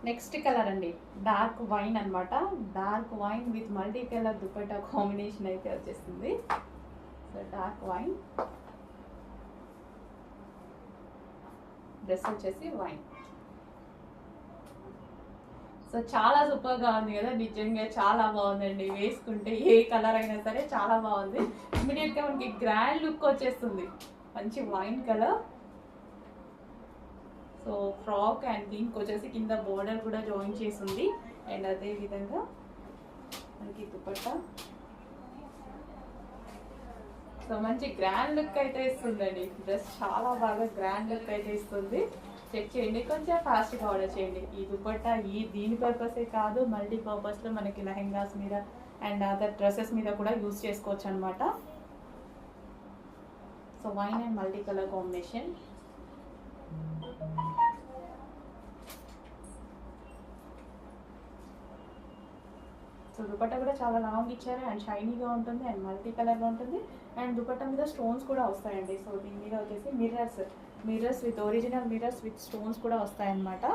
Next colour అండి, dark wine అన్నమాట. Dark wine with multi colour dupatta combination అయితే వచ్చేస్తుంది. సో డార్క్ వైన్, డ్రెస్ వచ్చేసి వైన్. సో చాలా సూపర్గా ఉంది కదా, నిజంగా చాలా బాగుందండి. వేసుకుంటే ఏ కలర్ అయినా సరే చాలా బాగుంది. ఇమీడియట్గా మనకి గ్రాండ్ లుక్ వచ్చేస్తుంది. మంచి wine colour. So frock and దీనికి వచ్చేసి కింద బోర్డర్ కూడా జాయిన్ చేసింది. అండ్ అదే విధంగా మనకి దుపట్టా. సో మంచి గ్రాండ్ లుక్ అయితే ఇస్తుందండి. డ్రెస్ చాలా బాగా గ్రాండ్ లుక్ అయితే ఇస్తుంది. చెక్ చేయండి, కొంచెం ఫాస్ట్గా ఆర్డర్ చేయండి. ఈ దుపట్టా దీని పర్పసే కాదు, మల్టీ పర్పస్లో మనకి లెహెంగాస్ మీద అండ్ అదర్ డ్రెస్సెస్ మీద కూడా యూజ్ చేసుకోవచ్చు అనమాట. So wine and multi colour combination. So dupatta కూడా చాలా లాంగ్ ఇచ్చారు అండ్ షైనీగా ఉంటుంది అండ్ మల్టీ కలర్లో ఉంటుంది. అండ్ దుపట్టా మీద స్టోన్స్ కూడా వస్తాయండి. సో దీని మీద వచ్చేసి mirrors with original mirrors with stones కూడా వస్తాయన్నమాట.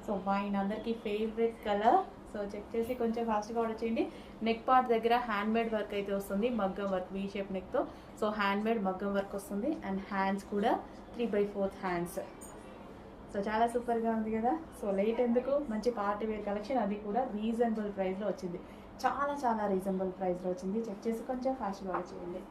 సో వైన్ అందరికీ ఫేవరెట్ కలర్. సో చెక్ చేసి కొంచెం ఫాస్ట్గా ఆర్డర్ చేయండి. నెక్ పార్ట్ దగ్గర హ్యాండ్ మేడ్ వర్క్ అయితే వస్తుంది, మగ్గం వర్క్ వీ షేప్ నెక్తో. సో హ్యాండ్ మేడ్ మగ్గం వర్క్ వస్తుంది అండ్ హ్యాండ్స్ కూడా 3/4 హ్యాండ్స్. సో చాలా సూపర్గా ఉంది కదా. సో లేట్ ఎందుకు, మంచి పార్టీ వేర్ కలెక్షన్, అది కూడా రీజనబుల్ ప్రైస్లో వచ్చింది. చాలా చాలా రీజనబుల్ ప్రైస్లో వచ్చింది. చెక్ చేసి కొంచెం ఫాస్ట్గా ఆర్డర్ చేయండి.